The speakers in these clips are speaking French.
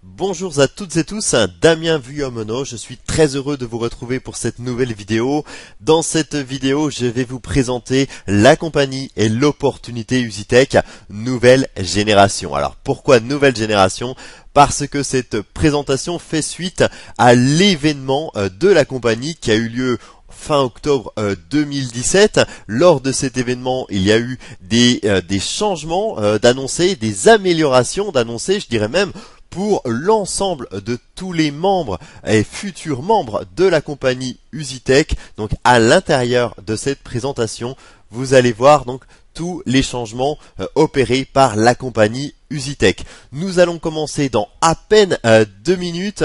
Bonjour à toutes et tous, Damien Vuyomono, je suis très heureux de vous retrouver pour cette nouvelle vidéo. Dans cette vidéo, je vais vous présenter la compagnie et l'opportunité Usitech nouvelle génération. Alors pourquoi nouvelle génération? Parce que cette présentation fait suite à l'événement de la compagnie qui a eu lieu fin octobre 2017. Lors de cet événement, il y a eu des changements d'annoncer, des améliorations d'annoncer, je dirais même, pour l'ensemble de tous les membres et futurs membres de la compagnie Usitech. Donc à l'intérieur de cette présentation, vous allez voir donc tous les changements opérés par la compagnie Usitech. Nous allons commencer dans à peine 2 minutes.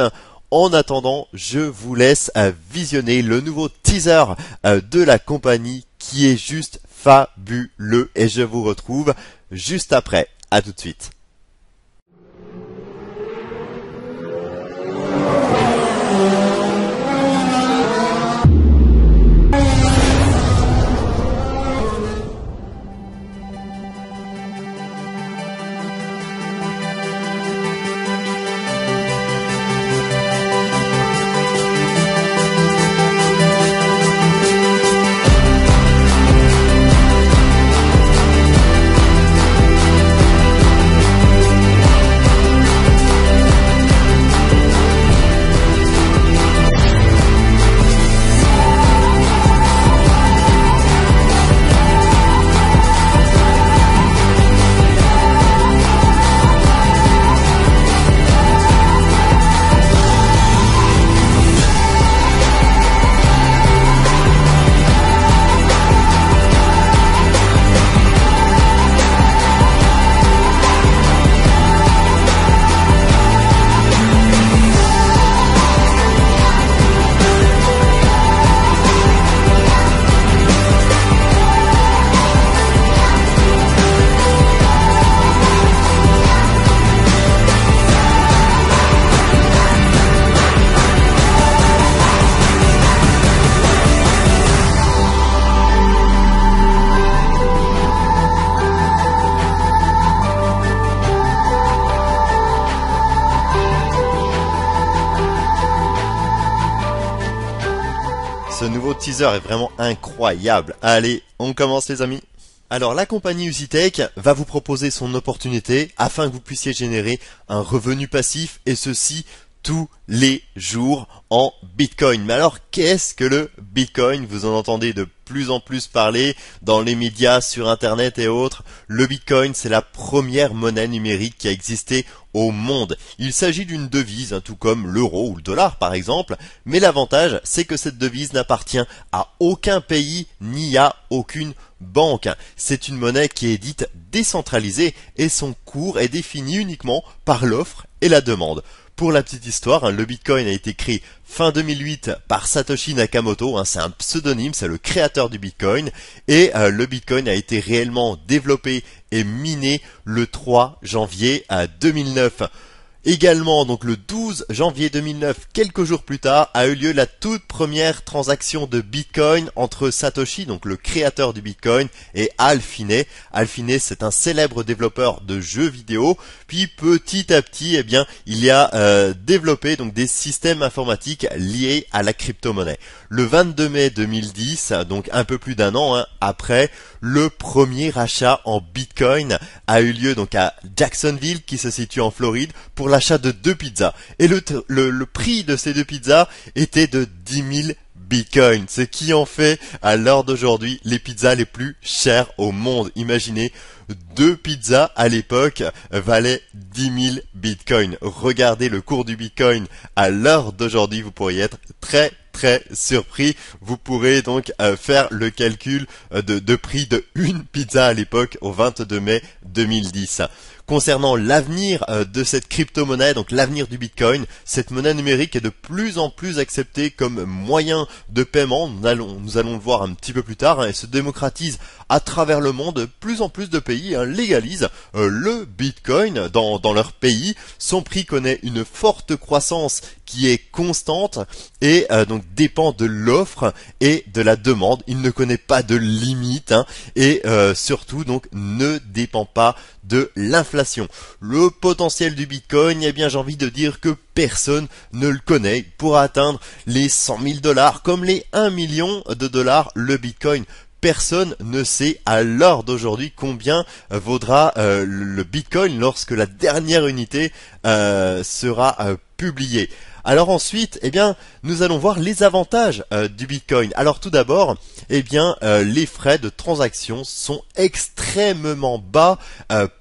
En attendant, je vous laisse visionner le nouveau teaser de la compagnie qui est juste fabuleux et je vous retrouve juste après. À tout de suite. Ce nouveau teaser est vraiment incroyable. Allez, on commence les amis. Alors la compagnie Usitech va vous proposer son opportunité afin que vous puissiez générer un revenu passif et ceci tous les jours en Bitcoin. Mais alors qu'est-ce que le Bitcoin? Vous en entendez de plus en plus parler dans les médias, sur internet et autres. Le Bitcoin, c'est la première monnaie numérique qui a existé au monde. Il s'agit d'une devise, tout comme l'euro ou le dollar par exemple, mais l'avantage c'est que cette devise n'appartient à aucun pays ni à aucune banque. C'est une monnaie qui est dite décentralisée et son cours est défini uniquement par l'offre et la demande. Pour la petite histoire, le Bitcoin a été créé fin 2008 par Satoshi Nakamoto, c'est un pseudonyme, c'est le créateur du Bitcoin, et le Bitcoin a été réellement développé et miné le 3 janvier 2009. Également, donc le 12 janvier 2009, quelques jours plus tard, a eu lieu la toute première transaction de Bitcoin entre Satoshi, donc le créateur du Bitcoin, et Hal Finney. Hal Finney, c'est un célèbre développeur de jeux vidéo. Puis petit à petit, il a développé donc des systèmes informatiques liés à la crypto-monnaie. Le 22 mai 2010, donc un peu plus d'un an après, le premier achat en Bitcoin a eu lieu donc à Jacksonville, qui se situe en Floride, pour l'achat de 2 pizzas. Et le prix de ces 2 pizzas était de 10 000 Bitcoin, ce qui en fait à l'heure d'aujourd'hui les pizzas les plus chères au monde. Imaginez, 2 pizzas à l'époque valaient 10 000 Bitcoin. Regardez le cours du Bitcoin à l'heure d'aujourd'hui, vous pourriez être très surpris. Vous pourrez donc faire le calcul de prix de une pizza à l'époque au 22 mai 2010. Concernant l'avenir de cette crypto-monnaie, donc l'avenir du Bitcoin, cette monnaie numérique est de plus en plus acceptée comme moyen de paiement. Nous allons le voir un petit peu plus tard, et se démocratise à travers le monde. Plus en plus de pays légalisent le Bitcoin dans leur pays. Son prix connaît une forte croissance qui est constante et donc dépend de l'offre et de la demande. Il ne connaît pas de limite et surtout donc ne dépend pas de l'inflation. Le potentiel du Bitcoin, eh bien j'ai envie de dire que personne ne le connaît. Pour atteindre les 100 000 $, comme les 1 million de dollars, le Bitcoin, personne ne sait à l'heure d'aujourd'hui combien vaudra le Bitcoin lorsque la dernière unité sera publiée. Alors ensuite, eh bien, nous allons voir les avantages du Bitcoin. Alors tout d'abord, eh bien, les frais de transaction sont extrêmement bas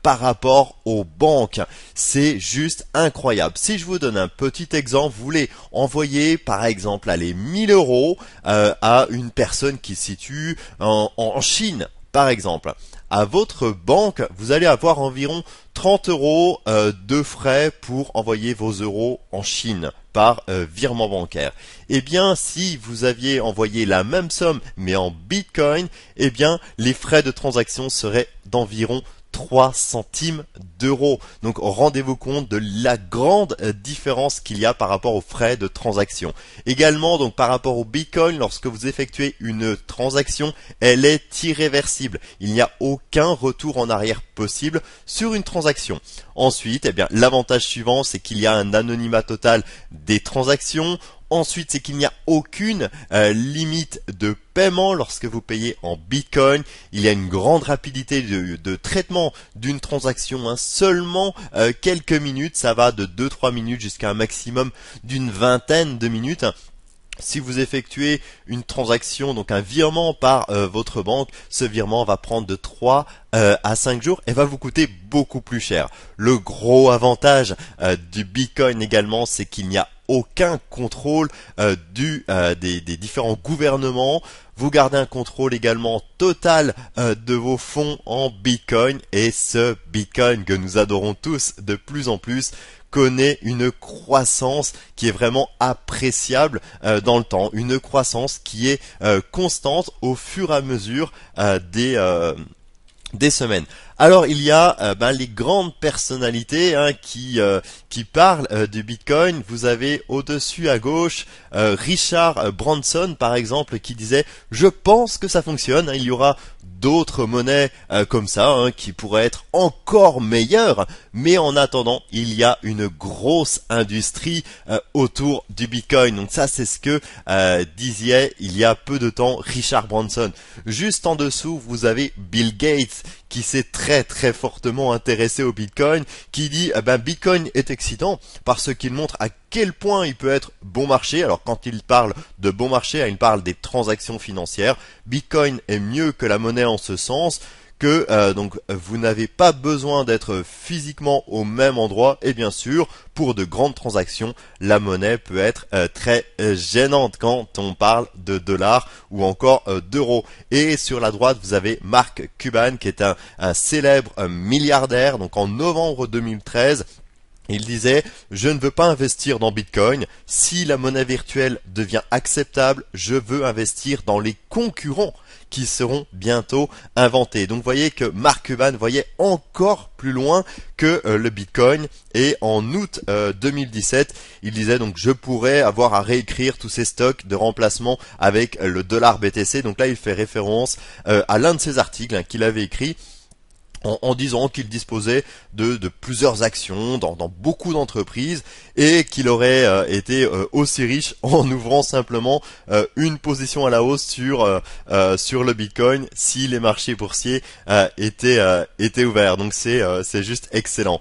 par rapport aux banques. C'est juste incroyable. Si je vous donne un petit exemple, vous voulez envoyer par exemple les 1000 € à une personne qui se situe en Chine, par exemple. À votre banque, vous allez avoir environ 30 € de frais pour envoyer vos euros en Chine par virement bancaire. Eh bien, si vous aviez envoyé la même somme mais en Bitcoin, eh bien, les frais de transaction seraient d'environ 3 centimes d'euros. Donc rendez-vous compte de la grande différence qu'il y a par rapport aux frais de transaction. Également, donc par rapport au Bitcoin, lorsque vous effectuez une transaction, elle est irréversible. Il n'y a aucun retour en arrière possible sur une transaction. Ensuite, eh bien, l'avantage suivant, c'est qu'il y a un anonymat total des transactions. Ensuite, c'est qu'il n'y a aucune limite de paiement lorsque vous payez en Bitcoin. Il y a une grande rapidité de traitement d'une transaction, seulement quelques minutes. Ça va de 2-3 minutes jusqu'à un maximum d'une vingtaine de minutes. Si vous effectuez une transaction, donc un virement par votre banque, ce virement va prendre de 3 à 5 jours et va vous coûter beaucoup plus cher. Le gros avantage du Bitcoin également, c'est qu'il n'y a aucun contrôle des différents gouvernements. Vous gardez un contrôle également total de vos fonds en Bitcoin, et ce Bitcoin que nous adorons tous de plus en plus connaît une croissance qui est vraiment appréciable dans le temps, une croissance qui est constante au fur et à mesure des semaines. Alors il y a les grandes personnalités qui parlent du Bitcoin. Vous avez au-dessus à gauche Richard Branson par exemple qui disait: je pense que ça fonctionne, il y aura d'autres monnaies comme ça qui pourraient être encore meilleures, mais en attendant il y a une grosse industrie autour du Bitcoin. Donc ça c'est ce que disait il y a peu de temps Richard Branson. Juste en dessous vous avez Bill Gates qui s'est très fortement intéressé au Bitcoin, qui dit Bitcoin est excitant parce qu'il montre à quel point il peut être bon marché. Alors quand il parle de bon marché, il parle des transactions financières. Bitcoin est mieux que la monnaie en ce sens que donc vous n'avez pas besoin d'être physiquement au même endroit, et bien sûr pour de grandes transactions la monnaie peut être très gênante quand on parle de dollars ou encore d'euros. Et sur la droite vous avez Mark Cuban qui est un célèbre milliardaire. Donc en novembre 2013 il disait: je ne veux pas investir dans Bitcoin. Si la monnaie virtuelle devient acceptable, je veux investir dans les concurrents qui seront bientôt inventés. Donc vous voyez que Mark Cuban voyait encore plus loin que le Bitcoin. Et en août 2017, il disait donc: je pourrais avoir à réécrire tous ces stocks de remplacement avec le dollar BTC. Donc là il fait référence à l'un de ses articles qu'il avait écrit en disant qu'il disposait de plusieurs actions dans beaucoup d'entreprises et qu'il aurait été aussi riche en ouvrant simplement une position à la hausse sur le Bitcoin si les marchés boursiers étaient ouverts. Donc c'est juste excellent.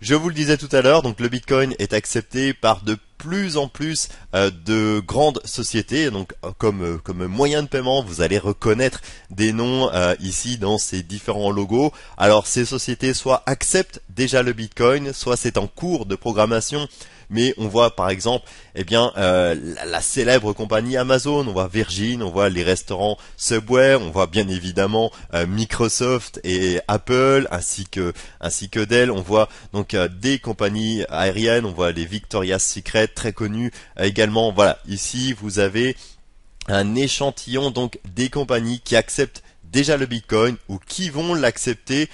Je vous le disais tout à l'heure, donc le Bitcoin est accepté par de plus en plus de grandes sociétés. Donc comme moyen de paiement, vous allez reconnaître des noms ici dans ces différents logos. Alors ces sociétés soit acceptent déjà le Bitcoin, soit c'est en cours de programmation. Mais on voit par exemple la célèbre compagnie Amazon, on voit Virgin, on voit les restaurants Subway, on voit bien évidemment Microsoft et Apple ainsi que Dell. On voit donc des compagnies aériennes, on voit les Victoria's Secret très connues également. Voilà, ici vous avez un échantillon donc des compagnies qui acceptent déjà le Bitcoin ou qui vont l'accepter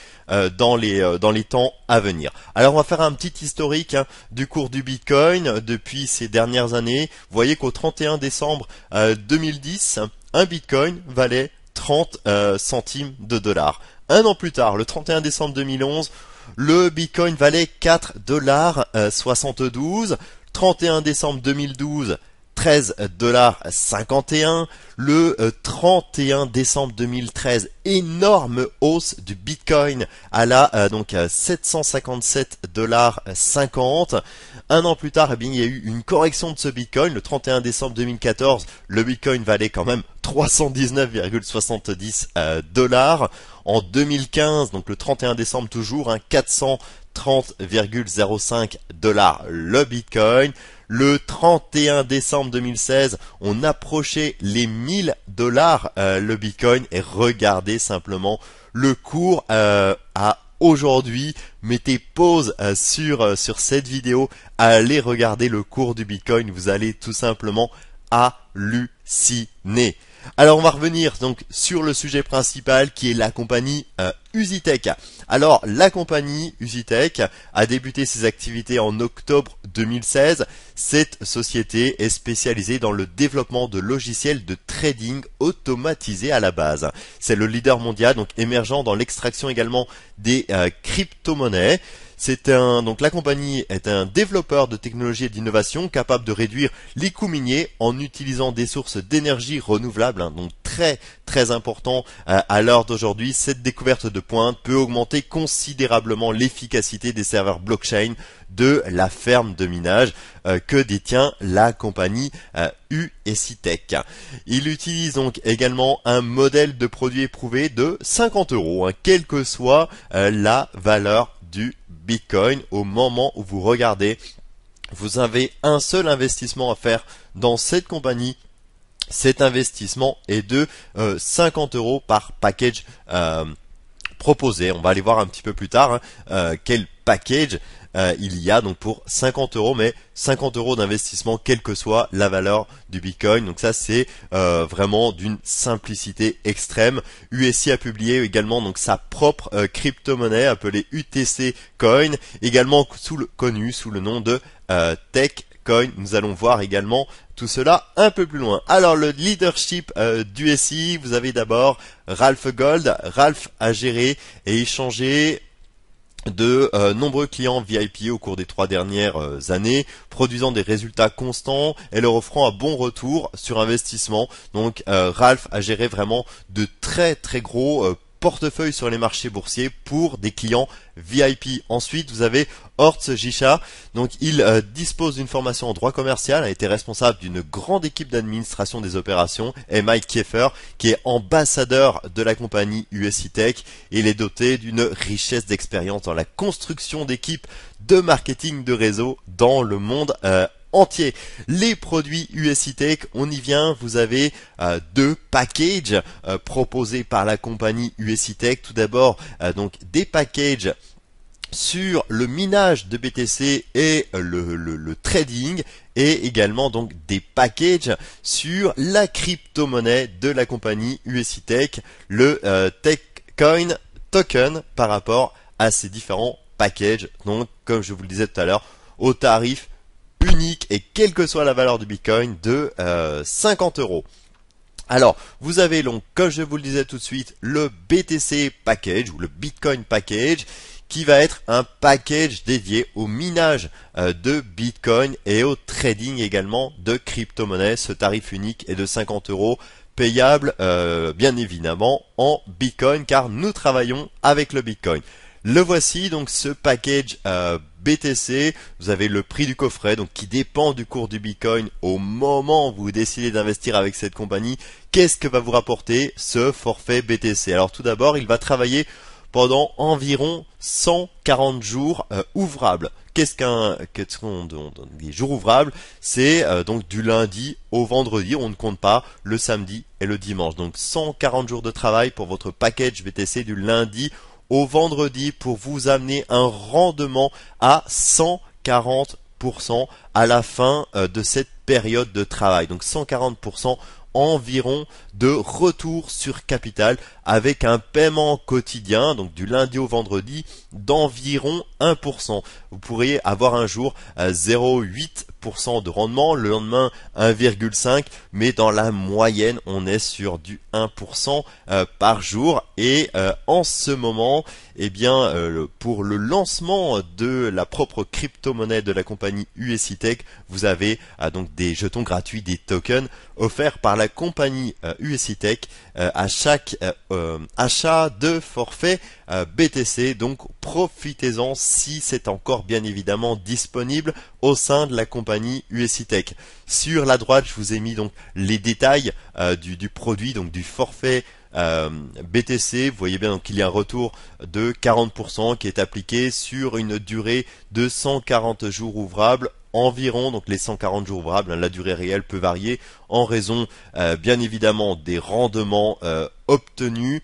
dans les temps à venir. Alors on va faire un petit historique du cours du Bitcoin depuis ces dernières années. Vous voyez qu'au 31 décembre 2010, un Bitcoin valait 30 centimes de dollars. un an plus tard, le 31 décembre 2011, le Bitcoin valait 4,72 $. 31 décembre 2012, 13,51 $. Le 31 décembre 2013, énorme hausse du Bitcoin à la 757,50 $. Un an plus tard, eh bien, il y a eu une correction de ce Bitcoin. Le 31 décembre 2014, le Bitcoin valait quand même 319,70 $. En 2015, donc le 31 décembre toujours, 430,05 $ le Bitcoin. Le 31 décembre 2016, on approchait les 1000 $ le Bitcoin, et regardez simplement le cours à aujourd'hui. Mettez pause sur cette vidéo, allez regarder le cours du Bitcoin, vous allez tout simplement halluciner. Alors on va revenir donc sur le sujet principal qui est la compagnie EasyTech. Alors la compagnie EasyTech a débuté ses activités en octobre 2016. Cette société est spécialisée dans le développement de logiciels de trading automatisé à la base. C'est le leader mondial, donc émergent dans l'extraction également des crypto-monnaies. Donc la compagnie est un développeur de technologies et d'innovation capable de réduire les coûts miniers en utilisant des sources d'énergie renouvelables, donc très très important à l'heure d'aujourd'hui. Cette découverte de pointe peut augmenter considérablement l'efficacité des serveurs blockchain de la ferme de minage que détient la compagnie EasyTech. Il utilise donc également un modèle de produit éprouvé de 50 €, quelle que soit la valeur du Bitcoin. Au moment où vous regardez, vous avez un seul investissement à faire dans cette compagnie. Cet investissement est de 50 € par package proposé. On va aller voir un petit peu plus tard quel package il y a donc pour 50 €, mais 50 € d'investissement quelle que soit la valeur du Bitcoin. Donc ça c'est vraiment d'une simplicité extrême. USI a publié également donc sa propre crypto-monnaie appelée UTC Coin, également connue sous le nom de TechCoin. Nous allons voir également tout cela un peu plus loin. Alors le leadership d'USI, vous avez d'abord Ralph Gold. Ralph a géré et échangé de nombreux clients VIP au cours des 3 dernières années, produisant des résultats constants et leur offrant un bon retour sur investissement. Donc Ralph a géré vraiment de très très gros portefeuille sur les marchés boursiers pour des clients VIP. Ensuite, vous avez Horst Jisha. Donc, il dispose d'une formation en droit commercial, a été responsable d'une grande équipe d'administration des opérations, et Mike Kieffer, qui est ambassadeur de la compagnie EasyTech. Il est doté d'une richesse d'expérience dans la construction d'équipes de marketing de réseau dans le monde entier. Les produits EasyTech, on y vient. Vous avez deux packages proposés par la compagnie EasyTech. Tout d'abord, donc des packages sur le minage de BTC et le trading, et également donc des packages sur la crypto-monnaie de la compagnie EasyTech, le TechCoin Token, par rapport à ces différents packages. Donc, comme je vous le disais tout à l'heure, au tarif unique et quelle que soit la valeur du Bitcoin de 50 €. Alors, vous avez donc, comme je vous le disais tout de suite, le BTC Package ou le Bitcoin Package, qui va être un package dédié au minage de Bitcoin et au trading également de crypto-monnaies. Ce tarif unique est de 50 €, payable bien évidemment en Bitcoin, car nous travaillons avec le Bitcoin. Le voici donc, ce package BTC. Vous avez le prix du coffret, donc qui dépend du cours du Bitcoin au moment où vous décidez d'investir avec cette compagnie. Qu'est-ce que va vous rapporter ce forfait BTC? Alors tout d'abord, il va travailler pendant environ 140 jours ouvrables. Qu'est-ce qu'on des jours ouvrables? C'est donc du lundi au vendredi. On ne compte pas le samedi et le dimanche. Donc 140 jours de travail pour votre package BTC du lundi au vendredi, pour vous amener un rendement à 140% à la fin de cette période de travail. Donc 140% environ de retour sur capital avec un paiement quotidien, donc du lundi au vendredi, d'environ 1%. Vous pourriez avoir un jour 0,8% de rendement, le lendemain 1,5%, mais dans la moyenne on est sur du 1% par jour. Et en ce moment, eh bien, pour le lancement de la propre crypto-monnaie de la compagnie USITech, vous avez donc des jetons gratuits, des tokens offerts par la compagnie USITech à chaque achat de forfait BTC. Donc profitez-en si c'est encore bien évidemment disponible au sein de la compagnie USITech. Sur la droite, je vous ai mis donc les détails du produit, donc du forfait BTC. Vous voyez bien donc qu'il y a un retour de 40% qui est appliqué sur une durée de 140 jours ouvrables environ. Donc les 140 jours ouvrables, la durée réelle peut varier en raison bien évidemment des rendements obtenus.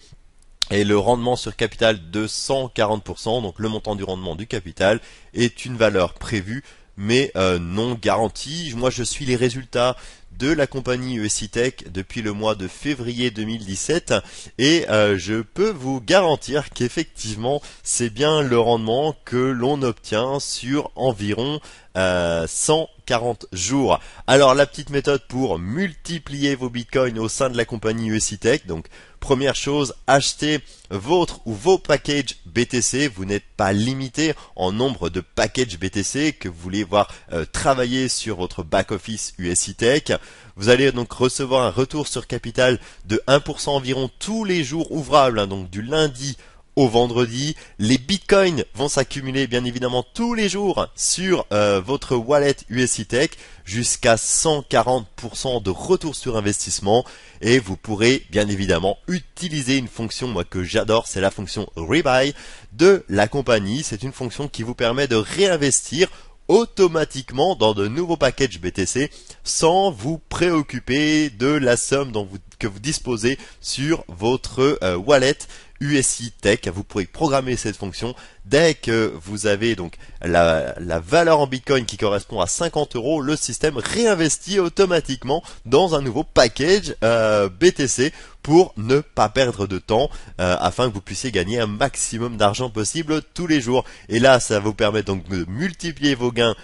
Et le rendement sur capital de 140%, donc le montant du rendement du capital, est une valeur prévue mais non garantie. Moi je suis les résultats de la compagnie USITech depuis le mois de février 2017 et je peux vous garantir qu'effectivement c'est bien le rendement que l'on obtient sur environ 140 jours. Alors la petite méthode pour multiplier vos bitcoins au sein de la compagnie USITech, donc première chose, achetez votre ou vos packages BTC. Vous n'êtes pas limité en nombre de packages BTC que vous voulez voir travailler sur votre back-office USITech. Vous allez donc recevoir un retour sur capital de 1% environ tous les jours ouvrables, donc du lundi au vendredi. Les bitcoins vont s'accumuler bien évidemment tous les jours sur votre wallet USITech jusqu'à 140% de retour sur investissement, et vous pourrez bien évidemment utiliser une fonction moi que j'adore, c'est la fonction Rebuy de la compagnie. C'est une fonction qui vous permet de réinvestir automatiquement dans de nouveaux packages BTC sans vous préoccuper de la somme que vous disposez sur votre wallet USITech. Vous pourrez programmer cette fonction dès que vous avez donc la valeur en Bitcoin qui correspond à 50 €. Le système réinvestit automatiquement dans un nouveau package BTC pour ne pas perdre de temps afin que vous puissiez gagner un maximum d'argent possible tous les jours. Et là, ça va vous permettre donc de multiplier vos gains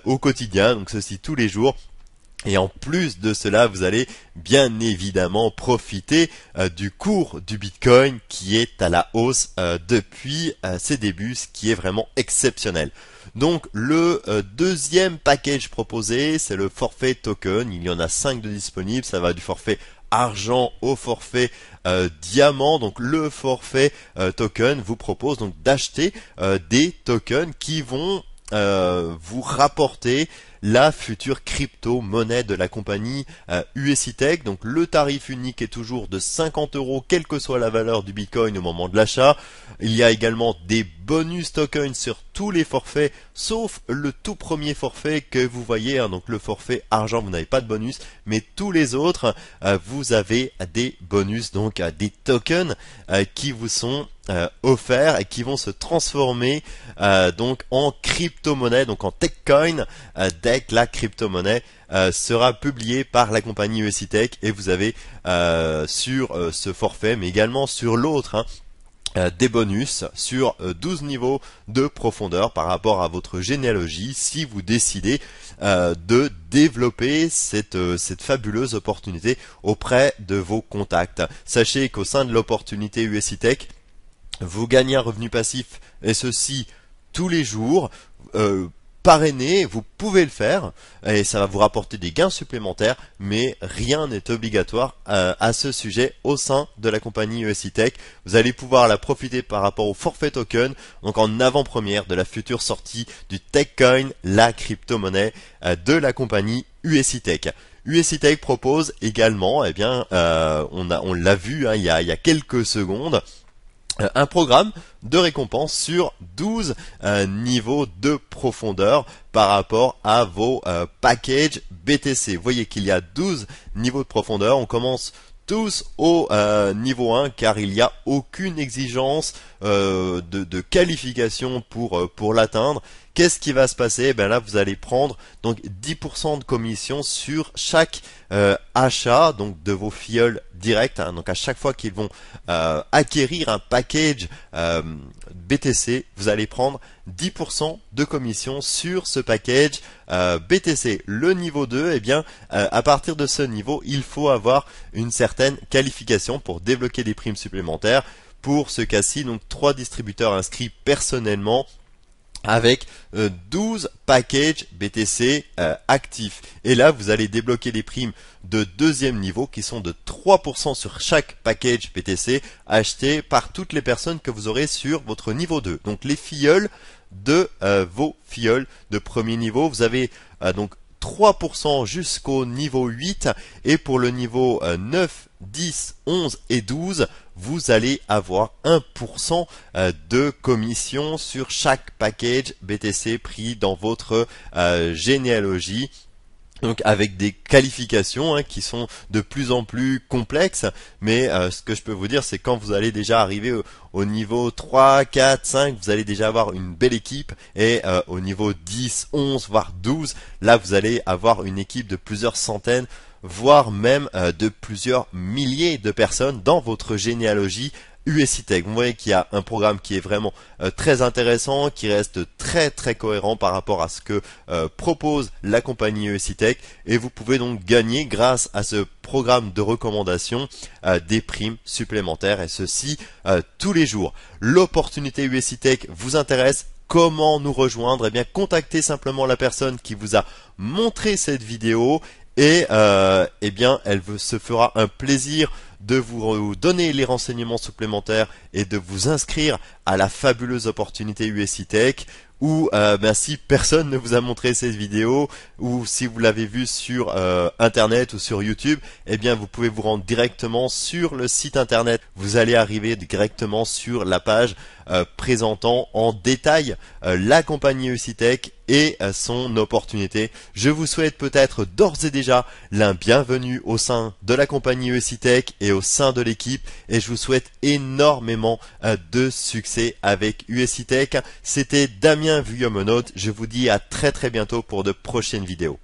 au quotidien, donc ceci tous les jours. Et en plus de cela, vous allez bien évidemment profiter du cours du Bitcoin qui est à la hausse depuis ses débuts, ce qui est vraiment exceptionnel. Donc le deuxième package proposé, c'est le forfait token. Il y en a 5 de disponibles. Ça va du forfait argent au forfait diamant. Donc le forfait token vous propose donc d'acheter des tokens qui vont vous rapporter la future crypto-monnaie de la compagnie USITech. Donc le tarif unique est toujours de 50 €, quelle que soit la valeur du Bitcoin au moment de l'achat. Il y a également des bonus tokens sur tous les forfaits, sauf le tout premier forfait que vous voyez, donc le forfait argent, vous n'avez pas de bonus, mais tous les autres, vous avez des bonus, donc des tokens qui vous sont offerts et qui vont se transformer donc en crypto-monnaie, donc en TechCoin, dès que la crypto-monnaie sera publiée par la compagnie USITech. Et vous avez sur ce forfait, mais également sur l'autre, des bonus sur 12 niveaux de profondeur par rapport à votre généalogie si vous décidez de développer cette fabuleuse opportunité auprès de vos contacts. Sachez qu'au sein de l'opportunité USITech, vous gagnez un revenu passif, et ceci tous les jours. Parrainé, vous pouvez le faire et ça va vous rapporter des gains supplémentaires, mais rien n'est obligatoire à ce sujet au sein de la compagnie USITech. Vous allez pouvoir la profiter par rapport au forfait token, donc en avant-première de la future sortie du TechCoin, la crypto-monnaie de la compagnie USITech. USITech propose également, eh bien, on l'a vu il y a quelques secondes, un programme de récompense sur 12 niveaux de profondeur par rapport à vos packages BTC. Vous voyez qu'il y a 12 niveaux de profondeur. On commence tous au niveau 1 car il n'y a aucune exigence de qualification pour l'atteindre, qu'est-ce qui va se passer? Ben là, vous allez prendre donc 10% de commission sur chaque achat donc de vos filleuls directs. Donc à chaque fois qu'ils vont acquérir un package BTC, vous allez prendre 10% de commission sur ce package BTC. Le niveau 2, eh bien, à partir de ce niveau, il faut avoir une certaine qualification pour débloquer des primes supplémentaires. Pour ce cas-ci, donc 3 distributeurs inscrits personnellement avec 12 packages BTC actifs. Et là, vous allez débloquer des primes de deuxième niveau qui sont de 3% sur chaque package BTC acheté par toutes les personnes que vous aurez sur votre niveau 2. Donc les filleuls de vos filleuls de premier niveau, vous avez donc 3% jusqu'au niveau 8 et pour le niveau 9, 10, 11 et 12, vous allez avoir 1% de commission sur chaque package BTC pris dans votre généalogie. Donc avec des qualifications qui sont de plus en plus complexes, mais ce que je peux vous dire, c'est quand vous allez déjà arriver au niveau 3, 4, 5, vous allez déjà avoir une belle équipe, et au niveau 10, 11, voire 12, là vous allez avoir une équipe de plusieurs centaines, voire même de plusieurs milliers de personnes dans votre généalogie USITech. Vous voyez qu'il y a un programme qui est vraiment très intéressant, qui reste très cohérent par rapport à ce que propose la compagnie USITech, et vous pouvez donc gagner grâce à ce programme de recommandation des primes supplémentaires, et ceci tous les jours. L'opportunité USITech vous intéresse? Comment nous rejoindre? Eh bien, contactez simplement la personne qui vous a montré cette vidéo, et eh bien, elle se fera un plaisir de vous donner les renseignements supplémentaires et de vous inscrire à la fabuleuse opportunité USITech. Ou si personne ne vous a montré cette vidéo, ou si vous l'avez vue sur internet ou sur YouTube, eh bien vous pouvez vous rendre directement sur le site internet. Vous allez arriver directement sur la page présentant en détail la compagnie USITech et son opportunité. Je vous souhaite peut-être d'ores et déjà la bienvenue au sein de la compagnie USITech et au sein de l'équipe, et je vous souhaite énormément de succès avec USITech. C'était Damien Vuillaumenaute, je vous dis à très bientôt pour de prochaines vidéos.